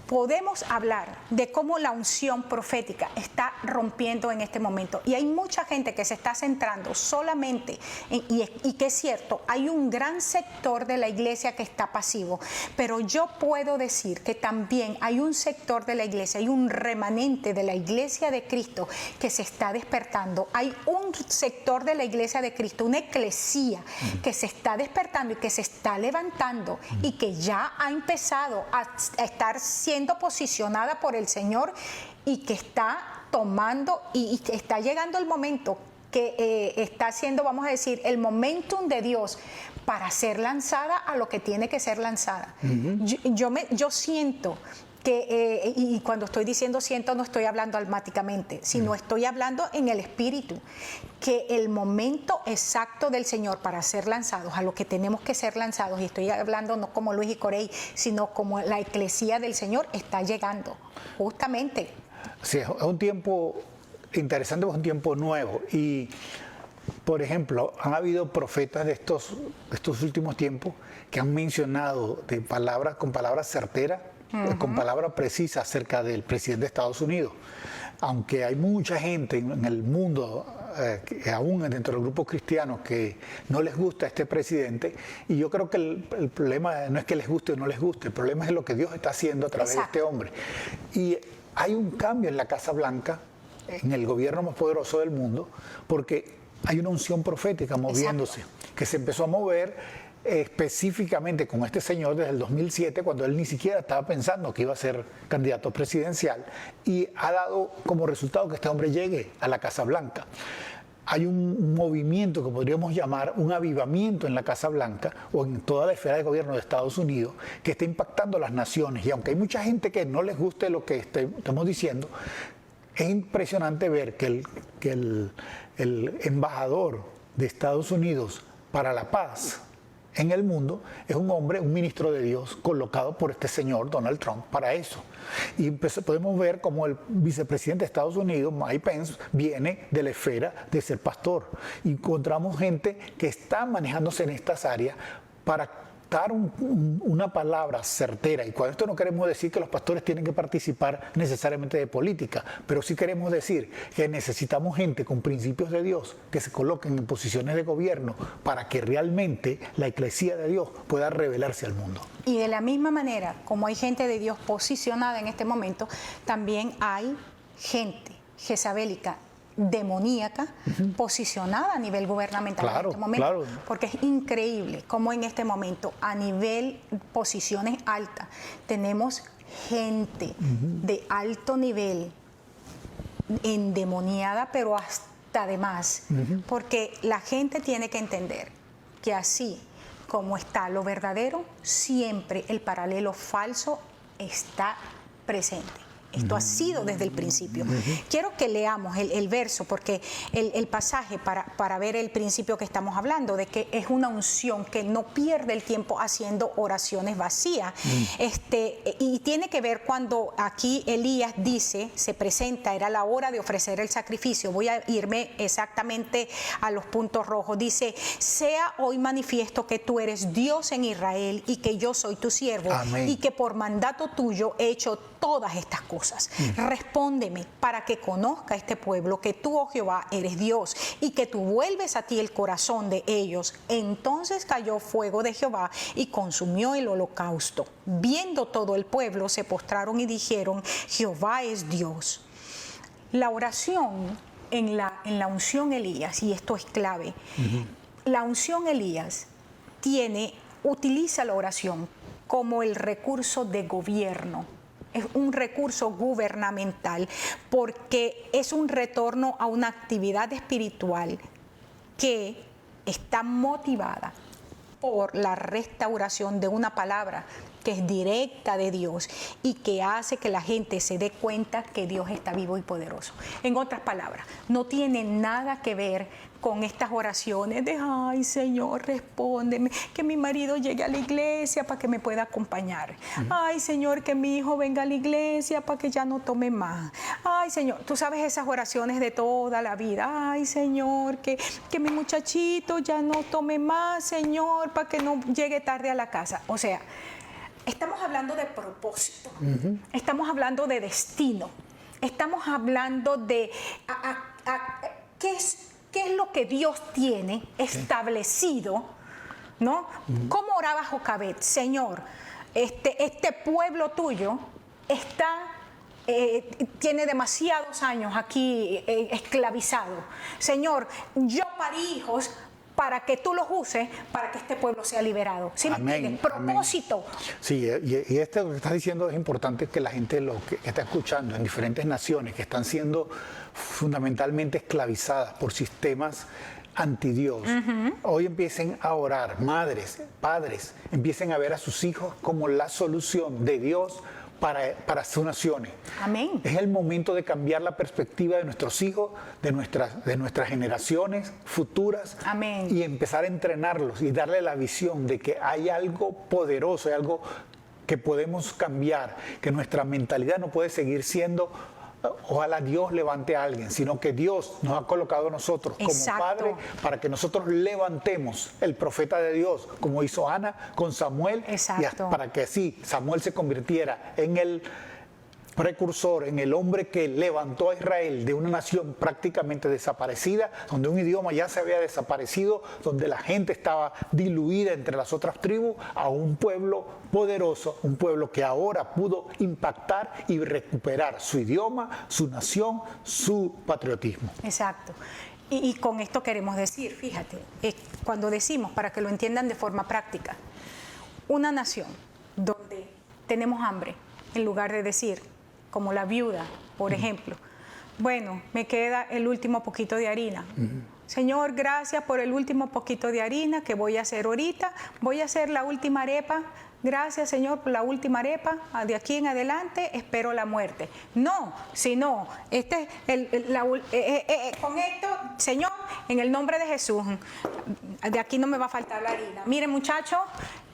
[SPEAKER 1] podemos hablar de cómo la unción profética está rompiendo en este momento. Y hay mucha gente que se está centrando solamente y que es cierto, hay un gran sector de la iglesia que está pasivo, pero yo puedo decir que también hay un sector de la iglesia, hay un remanente de la iglesia de Cristo que se está despertando. Hay un sector de la iglesia de Cristo, una eclesía que se está despertando y que se está levantando y que ya ha empezado a estar siendo posicionada por el Señor y que está tomando y está llegando el momento que está siendo, vamos a decir, el momentum de Dios para ser lanzada a lo que tiene que ser lanzada. Yo siento que, y cuando estoy diciendo siento, no estoy hablando almáticamente, sino estoy hablando en el espíritu, que el momento exacto del Señor para ser lanzados a lo que tenemos que ser lanzados, y estoy hablando no como Luis y Corey, sino como la eclesía del Señor, está llegando, justamente.
[SPEAKER 2] Sí, es un tiempo interesante, es un tiempo nuevo. Y, por ejemplo, han habido profetas de estos últimos tiempos que han mencionado con palabras certeras, con palabras precisas acerca del presidente de Estados Unidos. Aunque hay mucha gente en el mundo, aún dentro del grupo cristiano, que no les gusta este presidente, y yo creo que el problema no es que les guste o no les guste, el problema es lo que Dios está haciendo a través de este hombre. Y hay un cambio en la Casa Blanca, en el gobierno más poderoso del mundo, porque hay una unción profética moviéndose, que se empezó a mover específicamente con este señor desde el 2007, cuando él ni siquiera estaba pensando que iba a ser candidato presidencial, y ha dado como resultado que este hombre llegue a la Casa Blanca. Hay un movimiento que podríamos llamar un avivamiento en la Casa Blanca o en toda la esfera de gobierno de Estados Unidos que está impactando a las naciones. Y aunque hay mucha gente que no les guste lo que estamos diciendo, es impresionante ver que el embajador de Estados Unidos para la paz en el mundo es un hombre, un ministro de Dios colocado por este señor Donald Trump para eso. Y podemos ver cómo el vicepresidente de Estados Unidos, Mike Pence, viene de la esfera de ser pastor. Y encontramos gente que está manejándose en estas áreas para dar una palabra certera. Y con esto no queremos decir que los pastores tienen que participar necesariamente de política, pero sí queremos decir que necesitamos gente con principios de Dios que se coloquen en posiciones de gobierno para que realmente la Iglesia de Dios pueda revelarse al mundo.
[SPEAKER 1] Y de la misma manera, como hay gente de Dios posicionada en este momento, también hay gente jezabélica, demoníaca, posicionada a nivel gubernamental en este momento, porque es increíble cómo en este momento a nivel posiciones altas tenemos gente de alto nivel endemoniada, pero hasta de más, porque la gente tiene que entender que así como está lo verdadero, siempre el paralelo falso está presente. Esto ha sido desde el principio. Quiero que leamos el verso, porque el pasaje para ver el principio que estamos hablando, de que es una unción que no pierde el tiempo haciendo oraciones vacías. Y tiene que ver cuando aquí Elías dice, se presenta, era la hora de ofrecer el sacrificio. Voy a irme exactamente a los puntos rojos. Dice, sea hoy manifiesto que tú eres Dios en Israel y que yo soy tu siervo. Amén. Y que por mandato tuyo he hecho todas estas cosas. Respóndeme para que conozca este pueblo que tú, oh Jehová, eres Dios y que tú vuelves a ti el corazón de ellos. Entonces cayó fuego de Jehová y consumió el holocausto. Viendo todo el pueblo, se postraron y dijeron, Jehová es Dios. La oración en la unción Elías, y esto es clave, la unción Elías utiliza la oración como el recurso de gobierno. Es un recurso gubernamental porque es un retorno a una actividad espiritual que está motivada por la restauración de una palabra que es directa de Dios y que hace que la gente se dé cuenta que Dios está vivo y poderoso. En otras palabras, no tiene nada que ver con estas oraciones de, ay Señor, respóndeme, que mi marido llegue a la iglesia para que me pueda acompañar. Ay Señor, que mi hijo venga a la iglesia para que ya no tome más. Ay Señor, tú sabes esas oraciones de toda la vida. Ay Señor, que mi muchachito ya no tome más, Señor, para que no llegue tarde a la casa. O sea, estamos hablando de propósito, estamos hablando de destino, estamos hablando de ¿qué es lo que Dios tiene establecido? ¿No? ¿Cómo oraba Jocabed? Señor, este pueblo tuyo tiene demasiados años aquí esclavizado. Señor, yo parí hijos para que tú los uses para que este pueblo sea liberado. ¿Sí? Amén. Propósito.
[SPEAKER 2] Amén. Sí, y esto que estás diciendo es importante, que la gente lo que está escuchando en diferentes naciones que están siendo fundamentalmente esclavizadas por sistemas antidios, hoy empiecen a orar, madres, padres, empiecen a ver a sus hijos como la solución de Dios para sus naciones.
[SPEAKER 1] Amén.
[SPEAKER 2] Es el momento de cambiar la perspectiva de nuestros hijos, de nuestras generaciones futuras.
[SPEAKER 1] Amén.
[SPEAKER 2] Y empezar a entrenarlos y darle la visión de que hay algo poderoso, hay algo que podemos cambiar, que nuestra mentalidad no puede seguir siendo ojalá Dios levante a alguien, sino que Dios nos ha colocado a nosotros como
[SPEAKER 1] Exacto.
[SPEAKER 2] padre para que nosotros levantemos el profeta de Dios, como hizo Ana con Samuel,
[SPEAKER 1] Exacto.
[SPEAKER 2] para que así Samuel se convirtiera en el precursor, en el hombre que levantó a Israel de una nación prácticamente desaparecida, donde un idioma ya se había desaparecido, donde la gente estaba diluida entre las otras tribus, a un pueblo poderoso, un pueblo que ahora pudo impactar y recuperar su idioma, su nación, su patriotismo.
[SPEAKER 1] Exacto. Y con esto queremos decir, fíjate, cuando decimos, para que lo entiendan de forma práctica, una nación donde tenemos hambre, en lugar de decir, como la viuda, por ejemplo, bueno, me queda el último poquito de harina. Señor, gracias por el último poquito de harina que voy a hacer ahorita. Voy a hacer la última arepa. Gracias, Señor, por la última arepa. De aquí en adelante espero la muerte. No, sino, con esto, Señor, en el nombre de Jesús, de aquí no me va a faltar la harina. Miren, muchachos,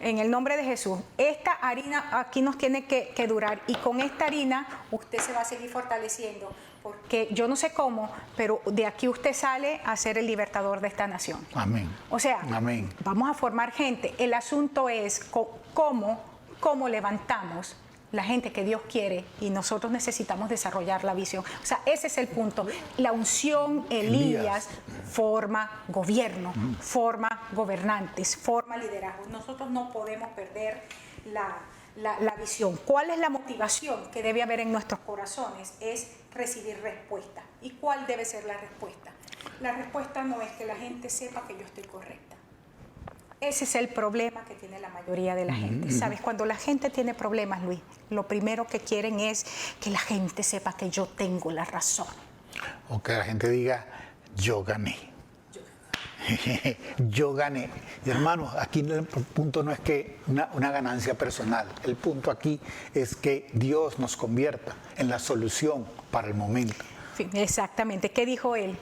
[SPEAKER 1] en el nombre de Jesús, esta harina aquí nos tiene que durar, y con esta harina usted se va a seguir fortaleciendo, porque yo no sé cómo, pero de aquí usted sale a ser el libertador de esta nación.
[SPEAKER 2] Amén.
[SPEAKER 1] O sea,
[SPEAKER 2] amén.
[SPEAKER 1] Vamos a formar gente. El asunto es cómo levantamos la gente que Dios quiere, y nosotros necesitamos desarrollar la visión. O sea, ese es el punto. La unción Elías forma gobierno, forma gobernantes, forma liderazgo. Nosotros no podemos perder la visión. ¿Cuál es la motivación que debe haber en nuestros corazones? Es recibir respuesta. ¿Y cuál debe ser la respuesta? La respuesta no es que la gente sepa que yo estoy correcta. Ese es el problema que tiene la mayoría de la gente. ¿Sabes? Cuando la gente tiene problemas, Luis, lo primero que quieren es que la gente sepa que yo tengo la razón.
[SPEAKER 2] O que la gente diga, yo gané. Yo gané. Y hermanos, aquí el punto no es que una ganancia personal. El punto aquí es que Dios nos convierta en la solución para el momento.
[SPEAKER 1] Sí, exactamente. ¿Qué dijo él?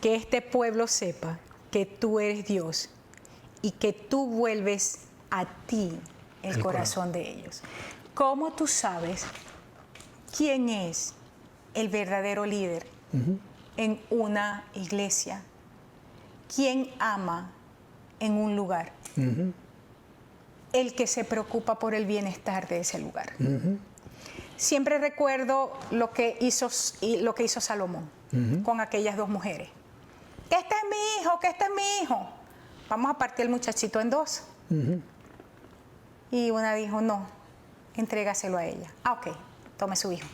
[SPEAKER 1] Que este pueblo sepa que tú eres Dios y que tú vuelves a ti el corazón de ellos. ¿Cómo tú sabes quién es el verdadero líder en una iglesia? ¿Quién ama en un lugar? El que se preocupa por el bienestar de ese lugar. Siempre recuerdo lo que hizo Salomón con aquellas dos mujeres. Que este es mi hijo, que este es mi hijo. Vamos a partir el muchachito en dos. Y una dijo, no, entrégaselo a ella. Ok, tome su hijo.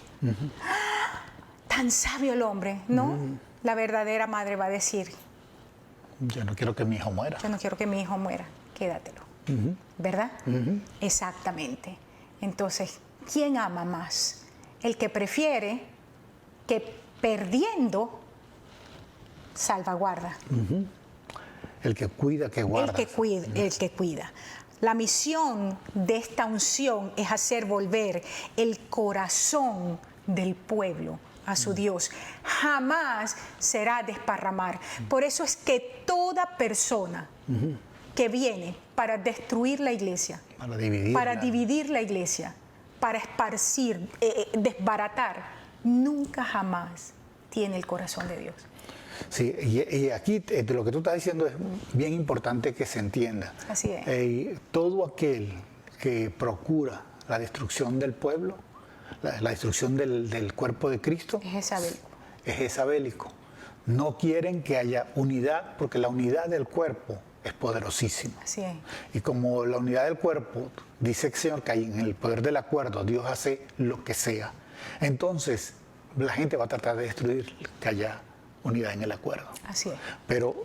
[SPEAKER 1] Tan sabio el hombre, ¿no? La verdadera madre va a decir,
[SPEAKER 2] yo no quiero que mi hijo muera.
[SPEAKER 1] Yo no quiero que mi hijo muera, quédatelo. ¿Verdad? Exactamente. Entonces, ¿quién ama más? El que prefiere que perdiendo salvaguarda.
[SPEAKER 2] El que cuida, que guarda.
[SPEAKER 1] El que cuida. La misión de esta unción es hacer volver el corazón del pueblo a su Dios. Jamás será desparramar. Por eso es que toda persona que viene para destruir la iglesia, para dividir la iglesia, para esparcir, desbaratar, nunca jamás tiene el corazón de Dios.
[SPEAKER 2] Sí, y aquí de lo que tú estás diciendo es bien importante que se entienda.
[SPEAKER 1] Así es.
[SPEAKER 2] Todo aquel que procura la destrucción del pueblo, la destrucción del cuerpo de Cristo, es jezabélico. No quieren que haya unidad, porque la unidad del cuerpo es poderosísima.
[SPEAKER 1] Así es.
[SPEAKER 2] Y como la unidad del cuerpo, dice el Señor que hay en el poder del acuerdo, Dios hace lo que sea. Entonces, la gente va a tratar de destruir que haya unidad en el acuerdo.
[SPEAKER 1] Así es.
[SPEAKER 2] Pero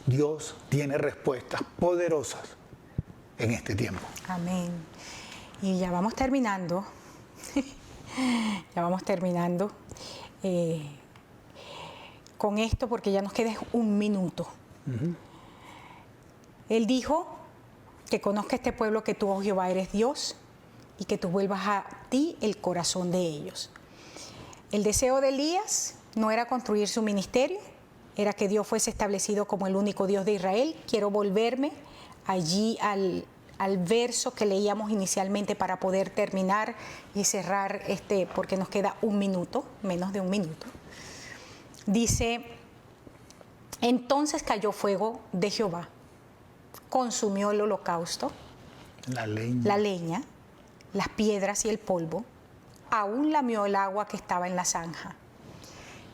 [SPEAKER 2] Dios tiene respuestas poderosas en este tiempo.
[SPEAKER 1] Amén. Y ya vamos terminando. Ya vamos terminando con esto, porque ya nos queda un minuto. Él dijo que conozca este pueblo que tú, oh Jehová, eres Dios, y que tú vuelvas a ti el corazón de ellos. El deseo de Elías no era construir su ministerio, era que Dios fuese establecido como el único Dios de Israel. Quiero volverme allí al verso que leíamos inicialmente para poder terminar y cerrar porque nos queda un minuto, menos de un minuto. Dice: entonces cayó fuego de Jehová, consumió el holocausto, la leña, las piedras y el polvo, aún lamió el agua que estaba en la zanja.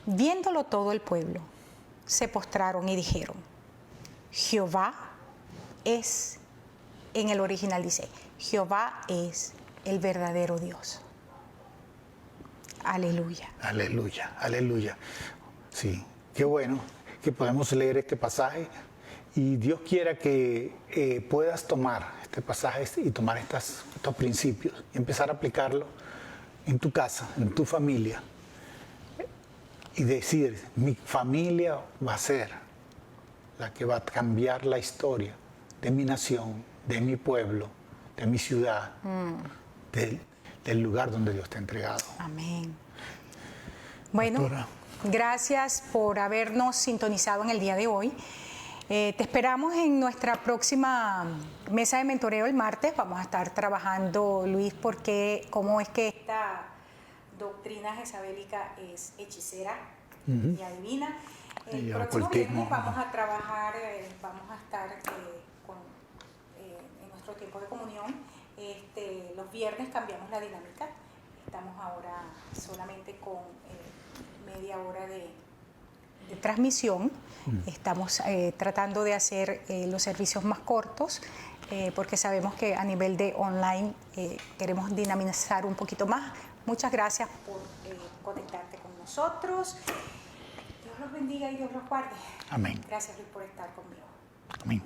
[SPEAKER 1] Viéndolo todo el pueblo, se postraron y dijeron: Jehová es, en el original dice, Jehová es el verdadero Dios. Aleluya.
[SPEAKER 2] Aleluya, aleluya. Sí, qué bueno que podemos leer este pasaje y Dios quiera que puedas tomar este pasaje y tomar estos principios y empezar a aplicarlo en tu casa, en tu familia y decir: mi familia va a ser la que va a cambiar la historia de mi nación, de mi pueblo, de mi ciudad, del lugar donde Dios te ha entregado.
[SPEAKER 1] Amén. Bueno,
[SPEAKER 2] Pastora,
[SPEAKER 1] gracias por habernos sintonizado en el día de hoy. Te esperamos en nuestra próxima mesa de mentoreo el martes. Vamos a estar trabajando, Luis, cómo es que esta doctrina jezabélica es hechicera y adivina. El próximo viernes vamos a trabajar, vamos a estar en nuestro tiempo de comunión. Los viernes cambiamos la dinámica. Estamos ahora solamente con media hora de transmisión. Estamos tratando de hacer los servicios más cortos porque sabemos que a nivel de online queremos dinamizar un poquito más. Muchas gracias por conectarte con nosotros. Dios los bendiga y Dios los guarde.
[SPEAKER 2] amén.
[SPEAKER 1] Gracias, Luis, por estar conmigo.
[SPEAKER 2] Amén.